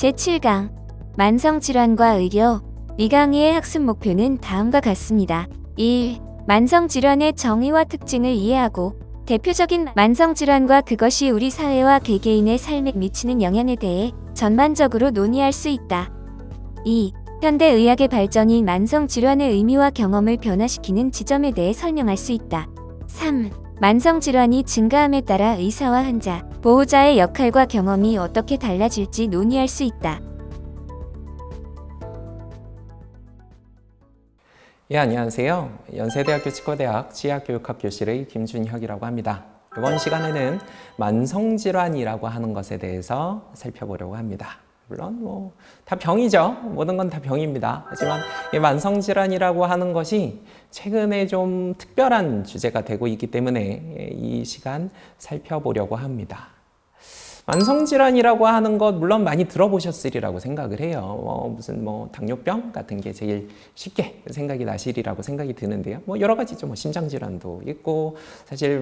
제7강 만성질환과 의료. 이 강의의 학습 목표는 다음과 같습니다. 1. 만성질환의 정의와 특징을 이해하고 대표적인 만성질환과 그것이 우리 사회와 개개인의 삶에 미치는 영향에 대해 전반적으로 논의할 수 있다. 2. 현대의학의 발전이 만성질환의 의미와 경험을 변화시키는 지점에 대해 설명할 수 있다. 3. 만성질환이 증가함에 따라 의사와 환자, 보호자의 역할과 경험이 어떻게 달라질지 논의할 수 있다. 예, 안녕하세요. 연세대학교 치과대학 치의학교육학 교실의 김준혁이라고 합니다. 이번 시간에는 만성질환이라고 하는 것에 대해서 살펴보려고 합니다. 물론 다 병이죠. 모든 건 다 병입니다. 하지만 이 만성질환이라고 하는 것이 최근에 좀 특별한 주제가 되고 있기 때문에 이 시간 살펴보려고 합니다. 만성질환이라고 하는 것 물론 많이 들어보셨으리라고 생각을 해요. 무슨 당뇨병 같은 게 제일 쉽게 생각이 나시리라고 생각이 드는데요. 여러 가지죠. 심장질환도 있고 사실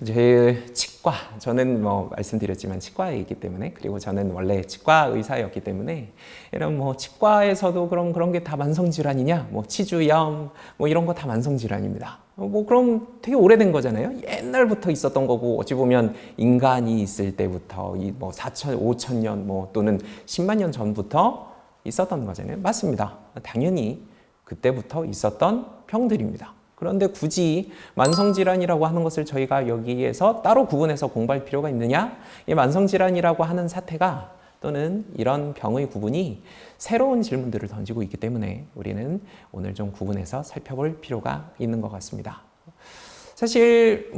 제 치과, 저는 말씀드렸지만 치과이기 때문에, 그리고 저는 원래 치과 의사였기 때문에 이런 치과에서도 그런 게 다 만성질환이냐, 치주염 이런 거 다 만성질환입니다. 그럼 되게 오래된 거잖아요. 옛날부터 있었던 거고, 어찌 보면 인간이 있을 때부터 4천, 5천 년 또는 10만 년 전부터 있었던 거잖아요. 맞습니다. 당연히 그때부터 있었던 병들입니다. 그런데 굳이 만성질환이라고 하는 것을 저희가 여기에서 따로 구분해서 공부할 필요가 있느냐? 이 만성질환이라고 하는 사태가 또는 이런 병의 구분이 새로운 질문들을 던지고 있기 때문에 우리는 오늘 좀 구분해서 살펴볼 필요가 있는 것 같습니다. 사실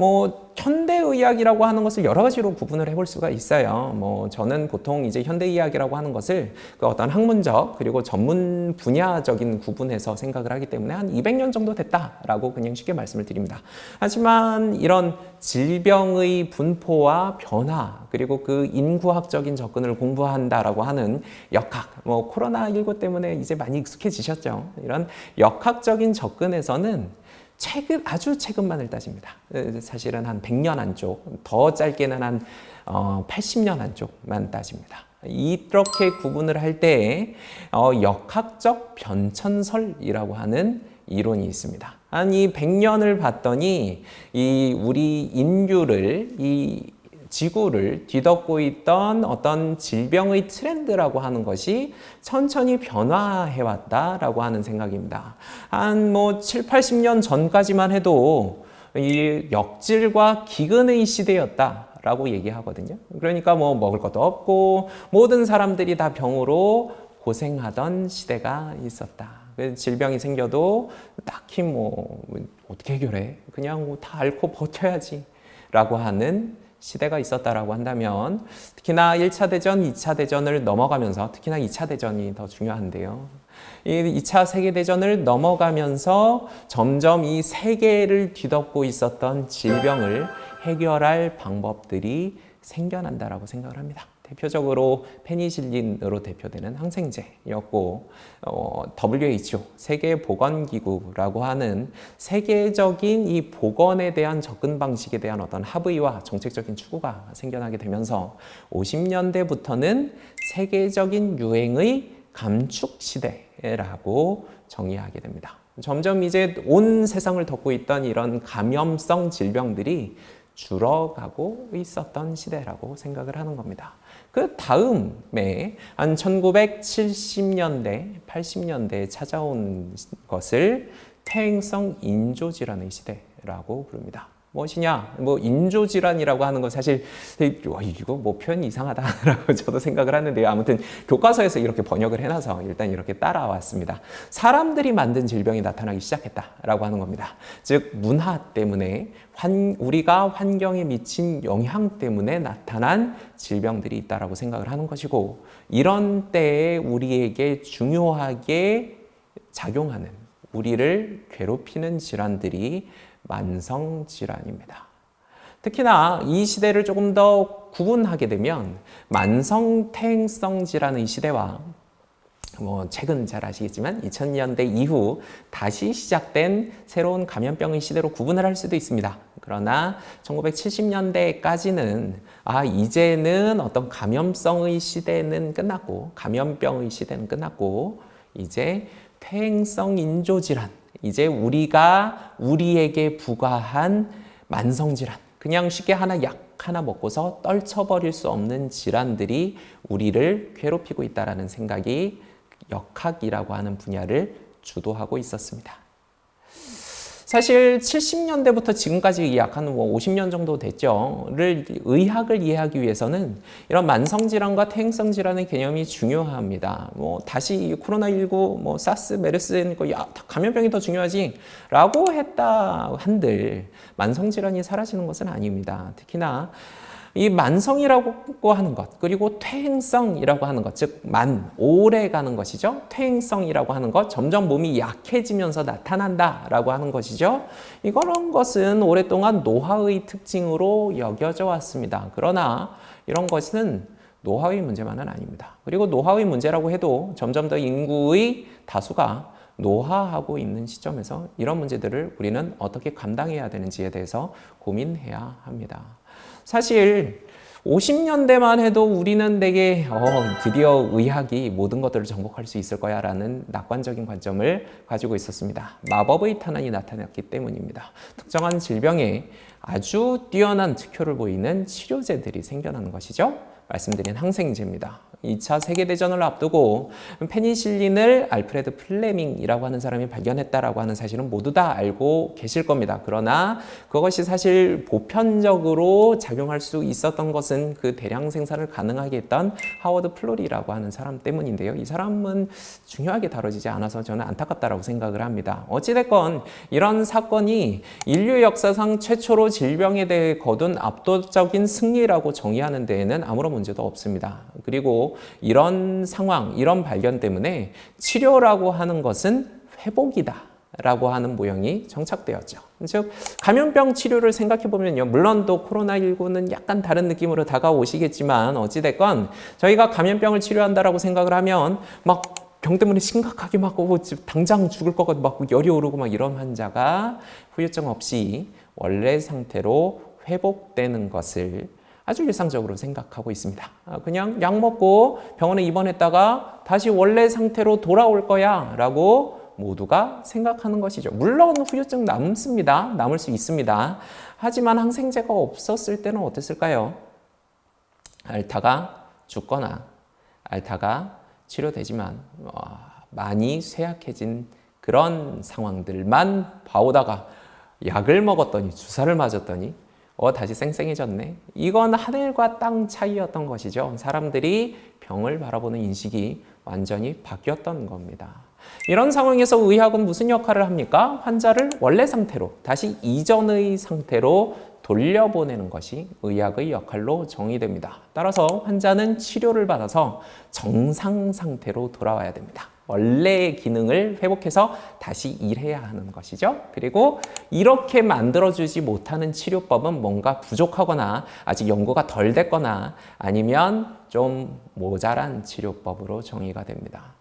현대의학이라고 하는 것을 여러 가지로 구분을 해볼 수가 있어요. 저는 보통 이제 현대의학이라고 하는 것을 그 어떤 학문적 그리고 전문 분야적인 구분해서 생각을 하기 때문에 한 200년 정도 됐다라고 그냥 쉽게 말씀을 드립니다. 하지만 이런 질병의 분포와 변화 그리고 그 인구학적인 접근을 공부한다라고 하는 역학, 코로나19 때문에 이제 많이 익숙해지셨죠. 이런 역학적인 접근에서는 아주 최근만을 따집니다. 사실은 한 100년 안쪽, 더 짧게는 한 80년 안쪽만 따집니다. 이렇게 구분을 할 때 역학적 변천설이라고 하는 이론이 있습니다. 한 이 100년을 봤더니 우리 인류를, 지구를 뒤덮고 있던 어떤 질병의 트렌드라고 하는 것이 천천히 변화해왔다라고 하는 생각입니다. 한 7, 80년 전까지만 해도 이 역질과 기근의 시대였다라고 얘기하거든요. 그러니까 먹을 것도 없고 모든 사람들이 다 병으로 고생하던 시대가 있었다. 질병이 생겨도 딱히 어떻게 해결해? 그냥 다 앓고 버텨야지 라고 하는 시대가 있었다라고 한다면, 특히나 1차 대전, 2차 대전을 넘어가면서, 특히나 2차 대전이 더 중요한데요. 이 2차 세계대전을 넘어가면서 점점 이 세계를 뒤덮고 있었던 질병을 해결할 방법들이 생겨난다라고 생각을 합니다. 대표적으로 페니실린으로 대표되는 항생제였고, WHO, 세계보건기구라고 하는 세계적인 이 보건에 대한 접근 방식에 대한 어떤 합의와 정책적인 추구가 생겨나게 되면서 50년대부터는 세계적인 유행의 감축 시대라고 정의하게 됩니다. 점점 이제 온 세상을 덮고 있던 이런 감염성 질병들이 줄어가고 있었던 시대라고 생각을 하는 겁니다. 그 다음에 한 1970년대, 80년대에 찾아온 것을 퇴행성 인조질환의 시대라고 부릅니다. 무엇이냐? 인조질환이라고 하는 건 사실 이거 표현이 이상하다라고 저도 생각을 하는데요. 아무튼 교과서에서 이렇게 번역을 해놔서 일단 이렇게 따라왔습니다. 사람들이 만든 질병이 나타나기 시작했다라고 하는 겁니다. 즉 문화 때문에 우리가 환경에 미친 영향 때문에 나타난 질병들이 있다라고 생각을 하는 것이고, 이런 때에 우리에게 중요하게 작용하는, 우리를 괴롭히는 질환들이 만성질환입니다. 특히나 이 시대를 조금 더 구분하게 되면 만성퇴행성 질환의 시대와 최근 잘 아시겠지만 2000년대 이후 다시 시작된 새로운 감염병의 시대로 구분을 할 수도 있습니다. 그러나 1970년대까지는 이제는 어떤 감염성의 시대는 끝났고 감염병의 시대는 끝났고 이제 퇴행성 인조질환, 이제 우리가 우리에게 부과한 만성질환, 그냥 쉽게 약 하나 먹고서 떨쳐버릴 수 없는 질환들이 우리를 괴롭히고 있다는 생각이 역학이라고 하는 분야를 주도하고 있었습니다. 사실 70년대부터 지금까지 약 한 50년 정도 됐죠.를 의학을 이해하기 위해서는 이런 만성질환과 퇴행성 질환의 개념이 중요합니다. 다시 코로나19, 사스, 메르스, 감염병이 더 중요하지 라고 했다 한들 만성질환이 사라지는 것은 아닙니다. 특히나 이 만성이라고 하는 것, 그리고 퇴행성이라고 하는 것, 즉 오래 가는 것이죠. 퇴행성이라고 하는 것, 점점 몸이 약해지면서 나타난다라고 하는 것이죠. 이런 것은 오랫동안 노화의 특징으로 여겨져 왔습니다. 그러나 이런 것은 노화의 문제만은 아닙니다. 그리고 노화의 문제라고 해도 점점 더 인구의 다수가 노화하고 있는 시점에서 이런 문제들을 우리는 어떻게 감당해야 되는지에 대해서 고민해야 합니다. 사실 50년대만 해도 우리는 되게 드디어 의학이 모든 것들을 정복할 수 있을 거야 라는 낙관적인 관점을 가지고 있었습니다. 마법의 탄환이 나타났기 때문입니다. 특정한 질병에 아주 뛰어난 특효를 보이는 치료제들이 생겨나는 것이죠. 말씀드린 항생제입니다. 2차 세계대전을 앞두고 페니실린을 알프레드 플레밍이라고 하는 사람이 발견했다라고 하는 사실은 모두 다 알고 계실 겁니다. 그러나 그것이 사실 보편적으로 작용할 수 있었던 것은 그 대량 생산을 가능하게 했던 하워드 플로리라고 하는 사람 때문인데요. 이 사람은 중요하게 다뤄지지 않아서 저는 안타깝다라고 생각을 합니다. 어찌됐건 이런 사건이 인류 역사상 최초로 질병에 대해 거둔 압도적인 승리라고 정의하는 데에는 아무런 문제도 없습니다. 그리고 이런 상황, 이런 발견 때문에 치료라고 하는 것은 회복이다 라고 하는 모형이 정착되었죠. 즉 감염병 치료를 생각해 보면요, 물론 또 코로나19는 약간 다른 느낌으로 다가오시겠지만 어찌됐건 저희가 감염병을 치료한다라고 생각을 하면 병 때문에 심각하게 당장 죽을 것 같고 열이 오르고 이런 환자가 후유증 없이 원래 상태로 회복되는 것을 아주 일상적으로 생각하고 있습니다. 그냥 약 먹고 병원에 입원했다가 다시 원래 상태로 돌아올 거야 라고 모두가 생각하는 것이죠. 물론 후유증 남습니다. 남을 수 있습니다. 하지만 항생제가 없었을 때는 어땠을까요? 앓다가 죽거나 앓다가 치료되지만 많이 쇠약해진 그런 상황들만 봐오다가 약을 먹었더니 주사를 맞았더니 다시 쌩쌩해졌네. 이건 하늘과 땅 차이였던 것이죠. 사람들이 병을 바라보는 인식이 완전히 바뀌었던 겁니다. 이런 상황에서 의학은 무슨 역할을 합니까? 환자를 원래 상태로, 다시 이전의 상태로 돌려보내는 것이 의학의 역할로 정의됩니다. 따라서 환자는 치료를 받아서 정상 상태로 돌아와야 됩니다. 원래의 기능을 회복해서 다시 일해야 하는 것이죠. 그리고 이렇게 만들어주지 못하는 치료법은 뭔가 부족하거나 아직 연구가 덜 됐거나 아니면 좀 모자란 치료법으로 정의가 됩니다.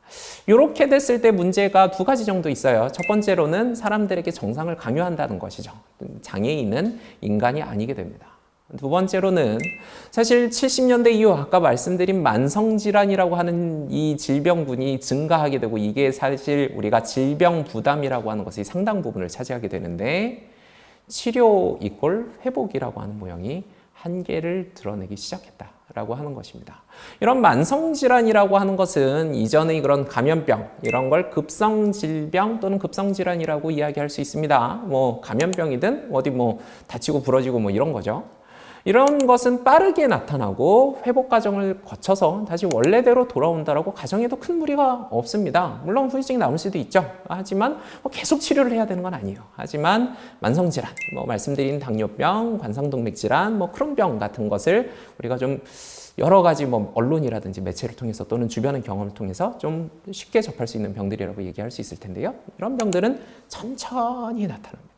이렇게 됐을 때 문제가 두 가지 정도 있어요. 첫 번째로는 사람들에게 정상을 강요한다는 것이죠. 장애인은 인간이 아니게 됩니다. 두 번째로는 사실 70년대 이후 아까 말씀드린 만성질환이라고 하는 이 질병군이 증가하게 되고 이게 사실 우리가 질병 부담이라고 하는 것이 상당 부분을 차지하게 되는데 치료 이꼴 회복이라고 하는 모형이 한계를 드러내기 시작했다라고 하는 것입니다. 이런 만성질환이라고 하는 것은 이전의 그런 감염병 이런 걸 급성질병 또는 급성질환이라고 이야기할 수 있습니다. 감염병이든 어디 다치고 부러지고 이런 거죠. 이런 것은 빠르게 나타나고 회복 과정을 거쳐서 다시 원래대로 돌아온다라고 가정해도 큰 무리가 없습니다. 물론 후유증이 남을 수도 있죠. 하지만 계속 치료를 해야 되는 건 아니에요. 하지만 만성질환, 말씀드린 당뇨병, 관상동맥질환, 크론병 같은 것을 우리가 좀 여러 가지 언론이라든지 매체를 통해서 또는 주변의 경험을 통해서 좀 쉽게 접할 수 있는 병들이라고 얘기할 수 있을 텐데요. 이런 병들은 천천히 나타납니다.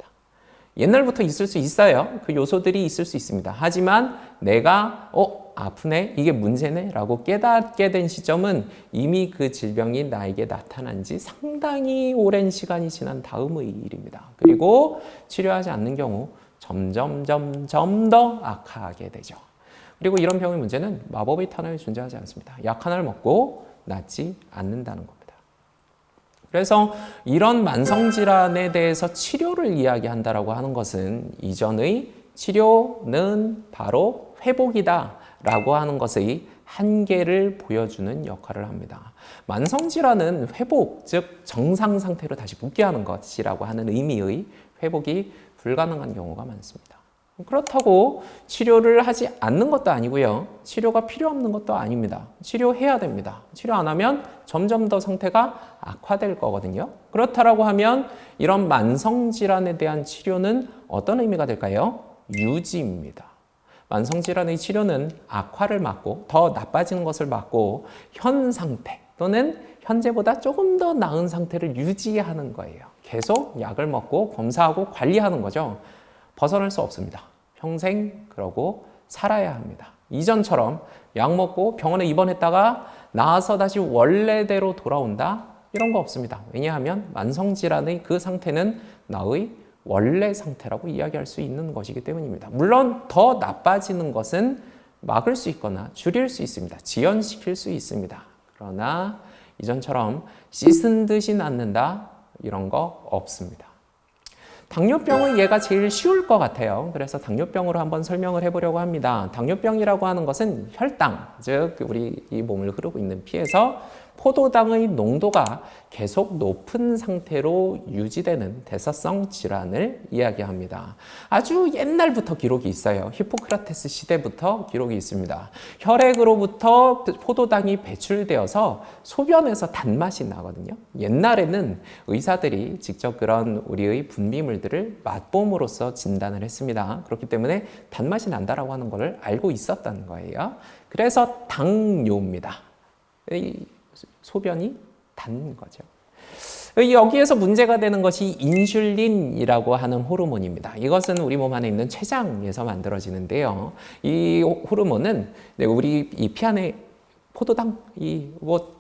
옛날부터 있을 수 있어요. 그 요소들이 있을 수 있습니다. 하지만 내가 아프네? 이게 문제네? 라고 깨닫게 된 시점은 이미 그 질병이 나에게 나타난 지 상당히 오랜 시간이 지난 다음의 일입니다. 그리고 치료하지 않는 경우 점점 더 악화하게 되죠. 그리고 이런 병의 문제는 마법의 탄환이 존재하지 않습니다. 약 하나를 먹고 낫지 않는다는 겁니다. 그래서 이런 만성질환에 대해서 치료를 이야기한다라고 하는 것은 이전의 치료는 바로 회복이다 라고 하는 것의 한계를 보여주는 역할을 합니다. 만성질환은 회복, 즉 정상 상태로 다시 복귀하는 것이라고 하는 의미의 회복이 불가능한 경우가 많습니다. 그렇다고 치료를 하지 않는 것도 아니고요. 치료가 필요 없는 것도 아닙니다. 치료해야 됩니다. 치료 안 하면 점점 더 상태가 악화될 거거든요. 그렇다라고 하면 이런 만성질환에 대한 치료는 어떤 의미가 될까요? 유지입니다. 만성질환의 치료는 악화를 막고 더 나빠지는 것을 막고 현 상태 또는 현재보다 조금 더 나은 상태를 유지하는 거예요. 계속 약을 먹고 검사하고 관리하는 거죠. 벗어날 수 없습니다. 평생 그러고 살아야 합니다. 이전처럼 약 먹고 병원에 입원했다가 나아서 다시 원래대로 돌아온다? 이런 거 없습니다. 왜냐하면 만성질환의 그 상태는 나의 원래 상태라고 이야기할 수 있는 것이기 때문입니다. 물론 더 나빠지는 것은 막을 수 있거나 줄일 수 있습니다. 지연시킬 수 있습니다. 그러나 이전처럼 씻은 듯이 낫는다? 이런 거 없습니다. 당뇨병은 얘가 제일 쉬울 것 같아요. 그래서 당뇨병으로 한번 설명을 해보려고 합니다. 당뇨병이라고 하는 것은 혈당, 즉 우리 이 몸을 흐르고 있는 피에서 포도당의 농도가 계속 높은 상태로 유지되는 대사성 질환을 이야기합니다. 아주 옛날부터 기록이 있어요. 히포크라테스 시대부터 기록이 있습니다. 혈액으로부터 포도당이 배출되어서 소변에서 단맛이 나거든요. 옛날에는 의사들이 직접 그런 우리의 분비물들을 맛봄으로써 진단을 했습니다. 그렇기 때문에 단맛이 난다라고 하는 걸 알고 있었다는 거예요. 그래서 당뇨입니다. 소변이 단 거죠. 여기에서 문제가 되는 것이 인슐린이라고 하는 호르몬입니다. 이것은 우리 몸 안에 있는 췌장에서 만들어지는데요. 이 호르몬은 우리 이 피 안에 포도당이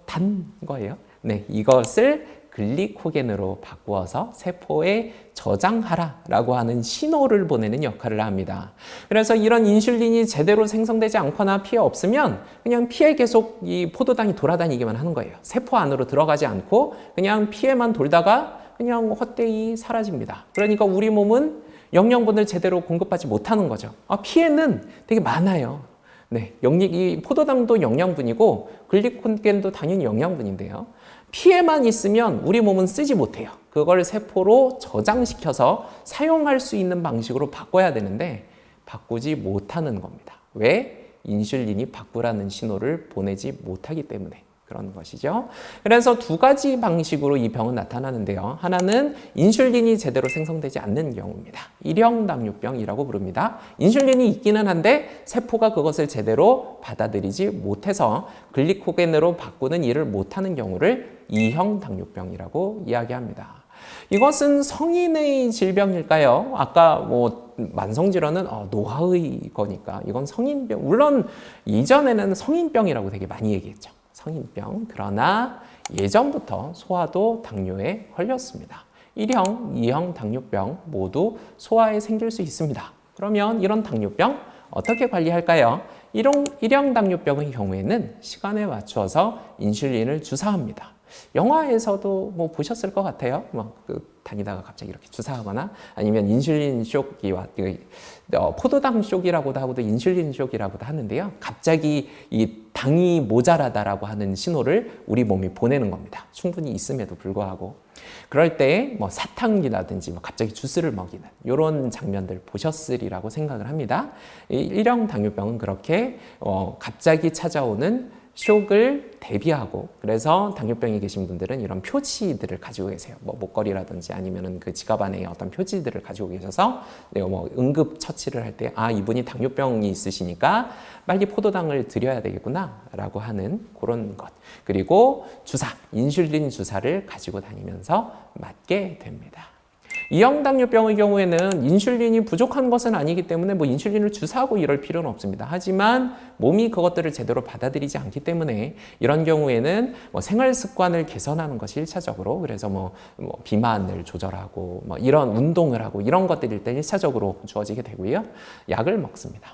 단 거예요. 네, 이것을 글리코겐으로 바꾸어서 세포에 저장하라라고 하는 신호를 보내는 역할을 합니다. 그래서 이런 인슐린이 제대로 생성되지 않거나 피에 없으면 그냥 피에 계속 이 포도당이 돌아다니기만 하는 거예요. 세포 안으로 들어가지 않고 그냥 피에만 돌다가 그냥 헛되이 사라집니다. 그러니까 우리 몸은 영양분을 제대로 공급하지 못하는 거죠. 피에는 되게 많아요. 네, 이 포도당도 영양분이고 글리코겐도 당연히 영양분인데요. 피에만 있으면 우리 몸은 쓰지 못해요. 그걸 세포로 저장시켜서 사용할 수 있는 방식으로 바꿔야 되는데 바꾸지 못하는 겁니다. 왜? 인슐린이 바꾸라는 신호를 보내지 못하기 때문에 그런 것이죠. 그래서 두 가지 방식으로 이 병은 나타나는데요. 하나는 인슐린이 제대로 생성되지 않는 경우입니다. 일형 당뇨병이라고 부릅니다. 인슐린이 있기는 한데 세포가 그것을 제대로 받아들이지 못해서 글리코겐으로 바꾸는 일을 못하는 경우를 이형 당뇨병이라고 이야기합니다. 이것은 성인의 질병일까요? 아까 만성질환은 노화의 거니까 이건 성인병. 물론 이전에는 성인병이라고 되게 많이 얘기했죠. 성인병. 그러나 예전부터 소아도 당뇨에 걸렸습니다. 1형, 2형 당뇨병 모두 소아에 생길 수 있습니다. 그러면 이런 당뇨병 어떻게 관리할까요? 1형 당뇨병의 경우에는 시간에 맞추어서 인슐린을 주사합니다. 영화에서도 보셨을 것 같아요. 다니다가 갑자기 이렇게 주사하거나 아니면 인슐린 쇼크가 포도당 쇼크라고도 하고도 인슐린 쇼크라고도 하는데요. 갑자기 이 당이 모자라다라고 하는 신호를 우리 몸이 보내는 겁니다. 충분히 있음에도 불구하고. 그럴 때 사탕이라든지 갑자기 주스를 먹이는 이런 장면들 보셨으리라고 생각을 합니다. 이 1형 당뇨병은 그렇게 갑자기 찾아오는 쇼크를 대비하고 그래서 당뇨병이 계신 분들은 이런 표지들을 가지고 계세요. 목걸이라든지 아니면은 그 지갑 안에 어떤 표지들을 가지고 계셔서 응급 처치를 할 때 이분이 당뇨병이 있으시니까 빨리 포도당을 드려야 되겠구나라고 하는 그런 것. 그리고 주사, 인슐린 주사를 가지고 다니면서 맞게 됩니다. 이형당뇨병의 경우에는 인슐린이 부족한 것은 아니기 때문에 뭐 인슐린을 주사하고 이럴 필요는 없습니다. 하지만 몸이 그것들을 제대로 받아들이지 않기 때문에 이런 경우에는 뭐 생활 습관을 개선하는 것이 1차적으로, 그래서 뭐 비만을 조절하고 뭐 이런 운동을 하고 이런 것들이 일단 1차적으로 주어지게 되고요. 약을 먹습니다.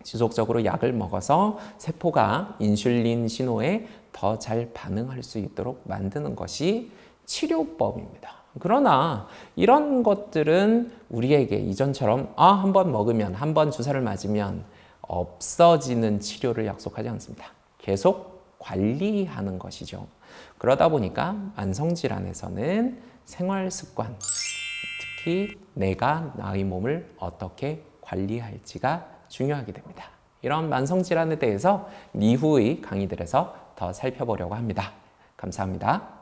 지속적으로 약을 먹어서 세포가 인슐린 신호에 더 잘 반응할 수 있도록 만드는 것이 치료법입니다. 그러나 이런 것들은 우리에게 이전처럼 한 번 먹으면, 한 번 주사를 맞으면 없어지는 치료를 약속하지 않습니다. 계속 관리하는 것이죠. 그러다 보니까 만성질환에서는 생활 습관, 특히 내가 나의 몸을 어떻게 관리할지가 중요하게 됩니다. 이런 만성질환에 대해서 이후의 강의들에서 더 살펴보려고 합니다. 감사합니다.